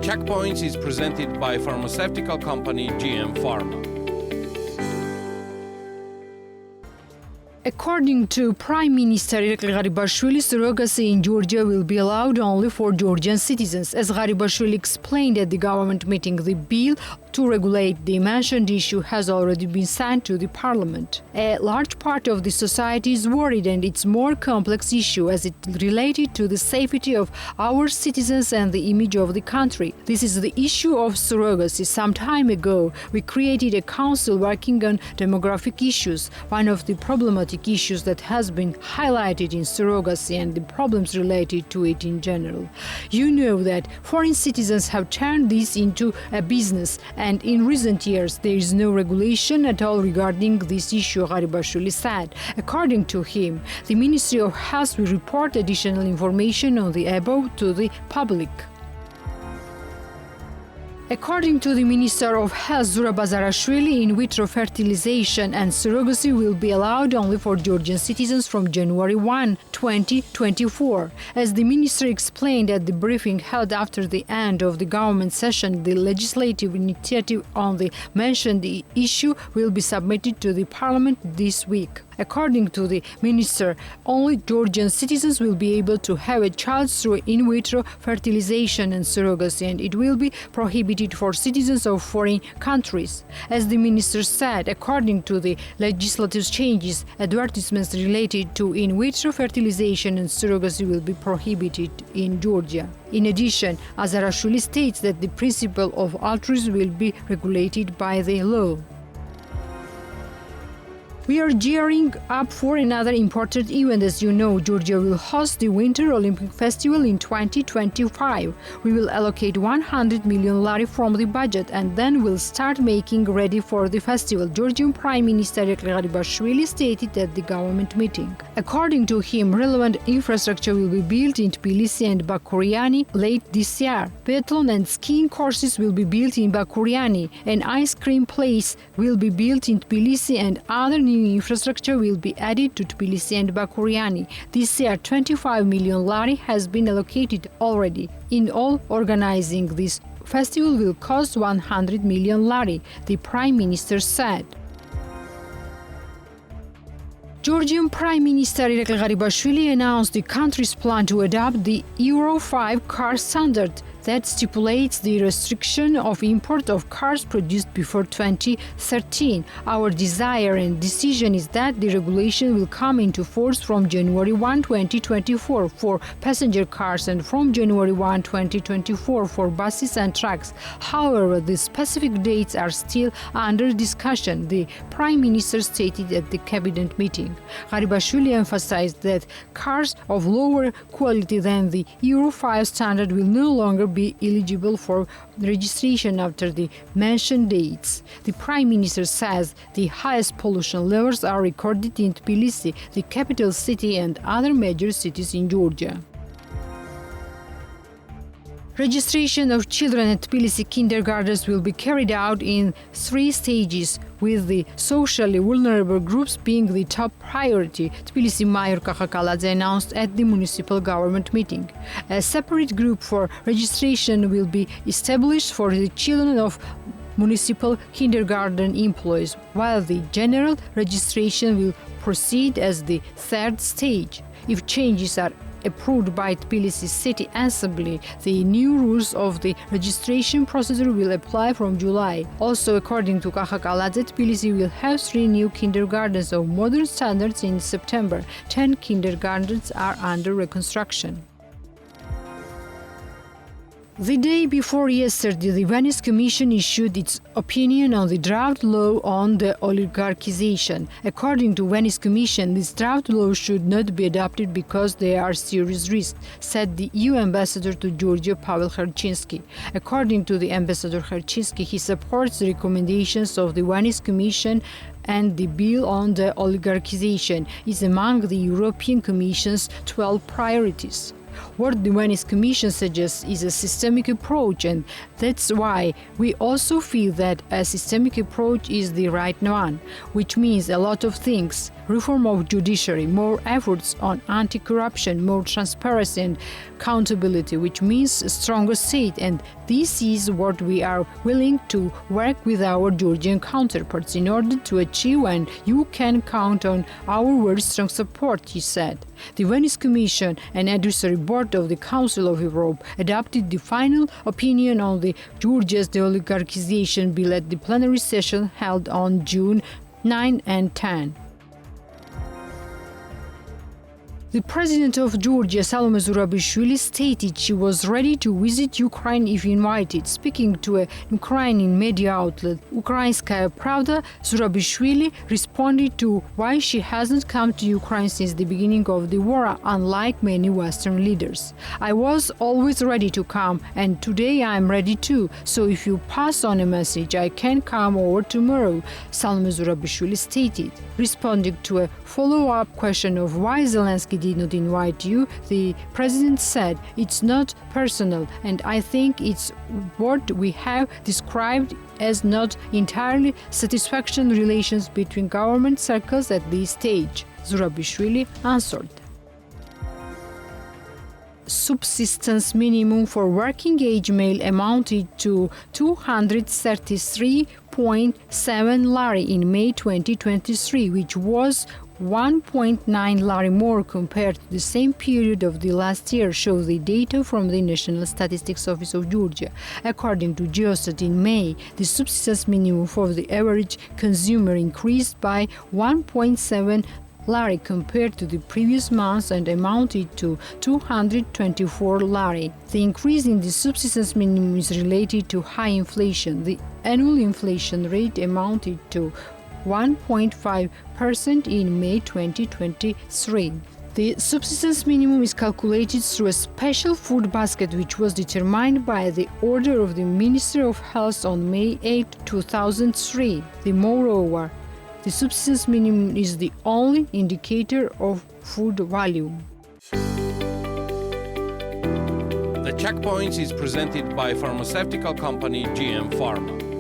Checkpoints is presented by pharmaceutical company GM Pharma. According to Prime Minister Garibashvili, surrogacy in Georgia will be allowed only for Georgian citizens. As Garibashvili explained at the government meeting, the bill to regulate the mentioned issue has already been sent to the parliament. A large part of the society is worried, and it's a more complex issue as it related to the safety of our citizens and the image of the country. This is the issue of surrogacy. Some time ago, we created a council working on demographic issues. One of the problematic issues that has been highlighted in surrogacy and the problems related to it in general. You know that foreign citizens have turned this into a business, and in recent years there is no regulation at all regarding this issue, Garibashvili said. According to him, the Ministry of Health will report additional information on the above to the public. According to the Minister of Health, Zurabazarashvili, in-vitro fertilization and surrogacy will be allowed only for Georgian citizens from January 1, 2024. As the minister explained at the briefing held after the end of the government session, the legislative initiative on the mentioned issue will be submitted to the parliament this week. According to the minister, only Georgian citizens will be able to have a child through in-vitro fertilization and surrogacy, and it will be prohibited for citizens of foreign countries. As the minister said, according to the legislative changes, advertisements related to in-vitro fertilization and surrogacy will be prohibited in Georgia. In addition, Azarashvili states that the principle of altruism will be regulated by the law. We are gearing up for another important event. As you know, Georgia will host the Winter Olympic Festival in 2025. We will allocate 100 million lari from the budget, and then we'll start making ready for the festival, Georgian Prime Minister Garibashvili stated at the government meeting. According to him, relevant infrastructure will be built in Tbilisi and Bakuriani late this year. Biathlon and skiing courses will be built in Bakuriani. An ice cream place will be built in Tbilisi, and other new infrastructure will be added to Tbilisi and Bakuriani. This year, 25 million lari has been allocated already. In all, organizing this festival will cost 100 million lari, the Prime Minister said. Georgian Prime Minister Garibashvili announced the country's plan to adopt the Euro 5 car standard that stipulates the restriction of import of cars produced before 2013. Our desire and decision is that the regulation will come into force from January 1, 2024 for passenger cars and from January 1, 2024 for buses and trucks. However, the specific dates are still under discussion, the Prime Minister stated at the cabinet meeting. Garibashvili emphasized that cars of lower quality than the Euro 5 standard will no longer be eligible for registration after the mentioned dates. The Prime Minister says the highest pollution levels are recorded in Tbilisi, the capital city, and other major cities in Georgia. Registration of children at Tbilisi kindergartens will be carried out in 3 stages, with the socially vulnerable groups being the top priority, Tbilisi Mayor Kakakaladze announced at the municipal government meeting. A separate group for registration will be established for the children of municipal kindergarten employees, while the general registration will proceed as the 3rd stage. If changes are approved by Tbilisi City Assembly, the new rules of the registration procedure will apply from July. Also, according to Kakakaladze, Tbilisi will have 3 new kindergartens of modern standards in September. 10 kindergartens are under reconstruction. The day before yesterday, the Venice Commission issued its opinion on the draft law on De-Oligarchization. According to Venice Commission, this draft law should not be adopted because there are serious risks, said the EU ambassador to Georgia, Pavel Herchinsky. According to the ambassador Herchinsky, he supports the recommendations of the Venice Commission, and the bill on the oligarchization is among the European Commission's 12 priorities. What the Venice Commission suggests is a systemic approach, and that's why we also feel that a systemic approach is the right one, which means a lot of things: reform of judiciary, more efforts on anti-corruption, more transparency and accountability, which means a stronger state, and this is what we are willing to work with our Georgian counterparts in order to achieve, and you can count on our very strong support, he said. The Venice Commission and Advisory Board of the Council of Europe adopted the final opinion on the Georgia's De-Oligarchization bill at the plenary session held on June 9 and 10. The president of Georgia, Salome Zurabishvili, stated she was ready to visit Ukraine if invited. Speaking to a Ukrainian media outlet, Ukrainskaya Pravda, Zurabishvili responded to why she hasn't come to Ukraine since the beginning of the war, unlike many Western leaders. I was always ready to come, and today I am ready too. So if you pass on a message, I can come over tomorrow, Salome Zurabishvili stated. Responding to a follow-up question of why Zelensky did not invite you, the president said, "It's not personal, and I think it's what we have described as not entirely satisfactory relations between government circles at this stage," Zurabishvili answered. Subsistence minimum for working-age male amounted to 233.7 lari in May 2023, which was 1.9 lari more compared to the same period of the last year, show the data from the National Statistics Office of Georgia. According to Gov't, in May, the subsistence minimum for the average consumer increased by 1.7 lari compared to the previous months and amounted to 224 lari. The increase in the subsistence minimum is related to high inflation. The annual inflation rate amounted to 1.5% in May 2023. The subsistence minimum is calculated through a special food basket which was determined by the order of the Minister of Health on May 8, 2003. Moreover, the subsistence minimum is the only indicator of food value. The Checkpoints is presented by pharmaceutical company GM Pharma.